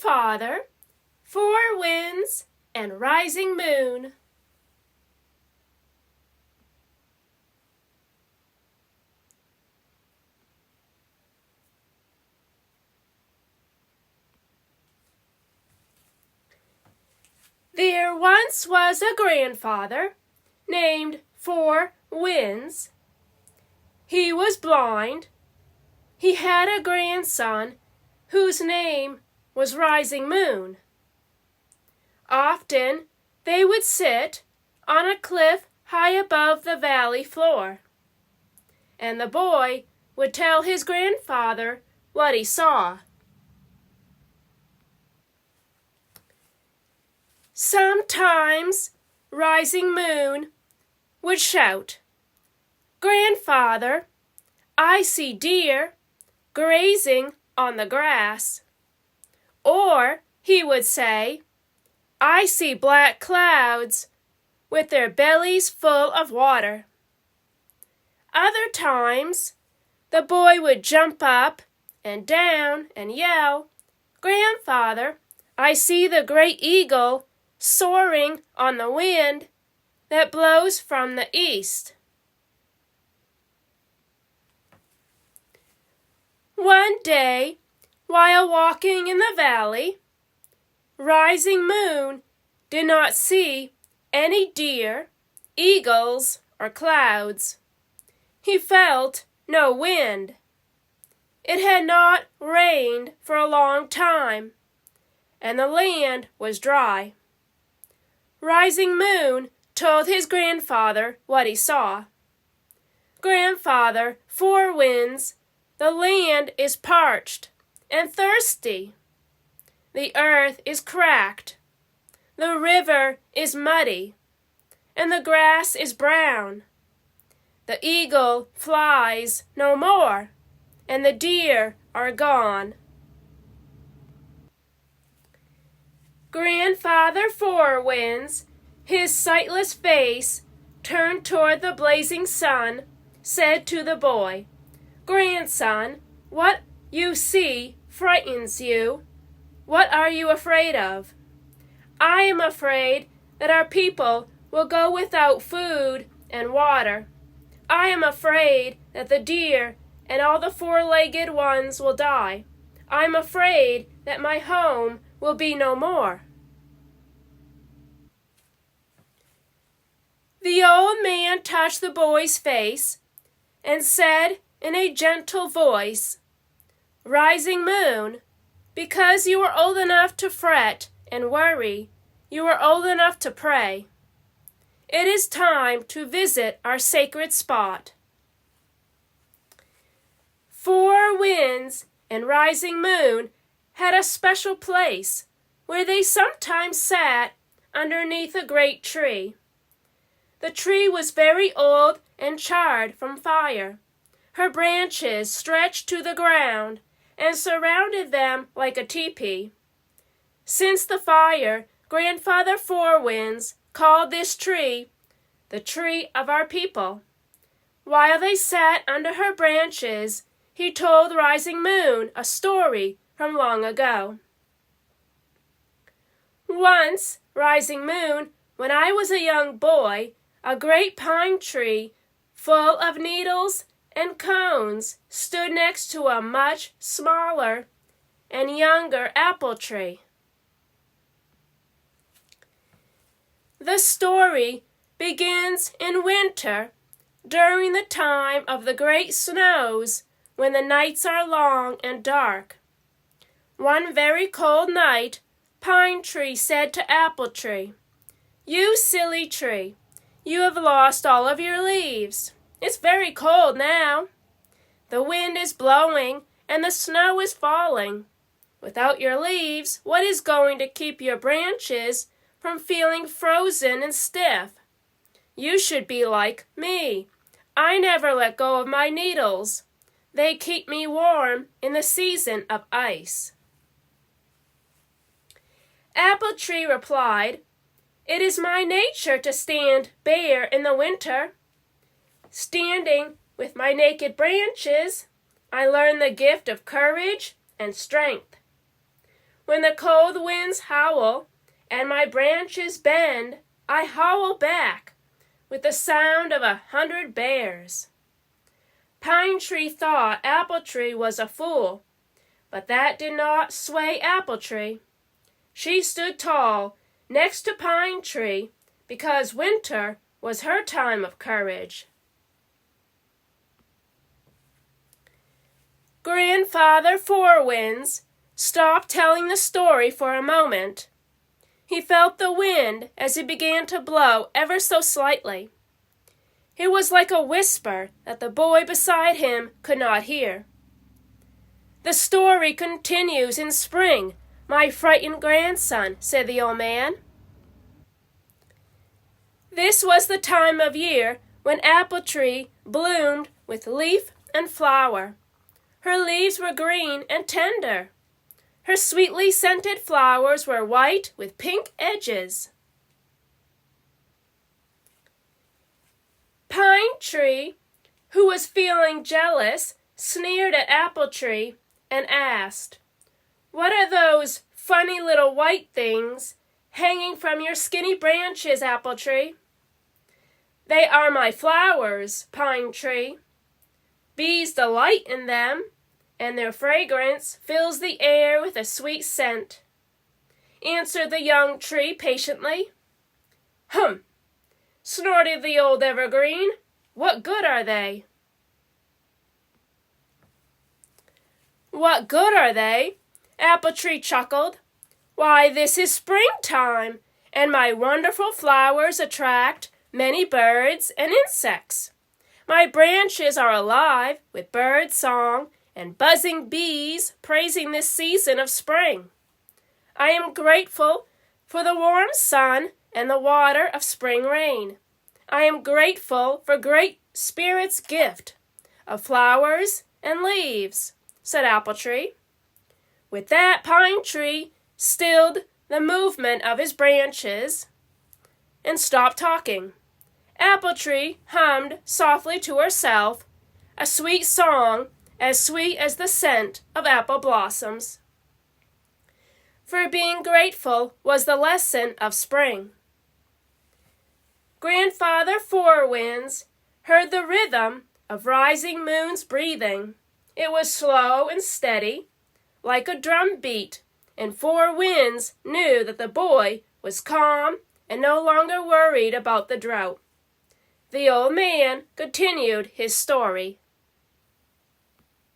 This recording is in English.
Grandfather, Four Winds, and Rising Moon. There once was a grandfather named Four Winds. He was blind. He had a grandson whose name was Rising Moon. Often they would sit on a cliff high above the valley floor, and the boy would tell his grandfather what he saw. Sometimes Rising Moon would shout, "Grandfather, I see deer grazing on the grass." Or he would say, "I see black clouds with their bellies full of water." Other times, the boy would jump up and down and yell, "Grandfather, I see the great eagle soaring on the wind that blows from the east." One day, while walking in the valley, Rising Moon did not see any deer, eagles, or clouds. He felt no wind. It had not rained for a long time, and the land was dry. Rising Moon told his grandfather what he saw. "Grandfather, Four Winds, the land is parched and thirsty. The earth is cracked. The river is muddy, and the grass is brown. The eagle flies no more, and the deer are gone." Grandfather Four Winds, his sightless face turned toward the blazing sun, said to the boy, "Grandson, what you see frightens you. What are you afraid of?" "I am afraid that our people will go without food and water. I am afraid that the deer and all the four-legged ones will die. I am afraid that my home will be no more." The old man touched the boy's face and said in a gentle voice, "Rising Moon, because you are old enough to fret and worry, you are old enough to pray. It is time to visit our sacred spot." Four Winds and Rising Moon had a special place where they sometimes sat underneath a great tree. The tree was very old and charred from fire. Her branches stretched to the ground and surrounded them like a teepee. Since the fire, Grandfather Four Winds called this tree the tree of our people. While they sat under her branches, he told Rising Moon a story from long ago. "Once, Rising Moon, when I was a young boy, a great pine tree full of needles and cones stood next to a much smaller and younger apple tree." The story begins in winter, during the time of the great snows, when the nights are long and dark. One very cold night, Pine Tree said to Apple Tree, "You silly tree, you have lost all of your leaves. It's very cold now. The wind is blowing and the snow is falling. Without your leaves, what is going to keep your branches from feeling frozen and stiff? You should be like me. I never let go of my needles. They keep me warm in the season of ice." Apple Tree replied, "It is my nature to stand bare in the winter. Standing with my naked branches, I learn the gift of courage and strength. When the cold winds howl and my branches bend, I howl back with the sound of 100 bears. Pine Tree thought Apple Tree was a fool, but that did not sway Apple Tree. She stood tall next to Pine Tree because winter was her time of courage. Grandfather Four Winds stopped telling the story for a moment. He felt the wind as it began to blow ever so slightly. It was like a whisper that the boy beside him could not hear. "The story continues in spring, my frightened grandson," said the old man. This was the time of year when Apple Tree bloomed with leaf and flower. Her leaves were green and tender. Her sweetly scented flowers were white with pink edges. Pine Tree, who was feeling jealous, sneered at Apple Tree and asked, "What are those funny little white things hanging from your skinny branches, Apple Tree?" "They are my flowers, Pine Tree. Bees delight in them, and their fragrance fills the air with a sweet scent," answered the young tree patiently. "Hum!" snorted the old evergreen. "What good are they?" "What good are they?" Apple Tree chuckled. "Why, this is springtime, and my wonderful flowers attract many birds and insects. My branches are alive with bird song and buzzing bees praising this season of spring. I am grateful for the warm sun and the water of spring rain. I am grateful for Great Spirit's gift of flowers and leaves," said Apple Tree. With that, Pine Tree stilled the movement of his branches and stopped talking. Apple Tree hummed softly to herself, a sweet song as sweet as the scent of apple blossoms. For being grateful was the lesson of spring. Grandfather Four Winds heard the rhythm of rising moon's breathing. It was slow and steady, like a drum beat, and Four Winds knew that the boy was calm and no longer worried about the drought. The old man continued his story.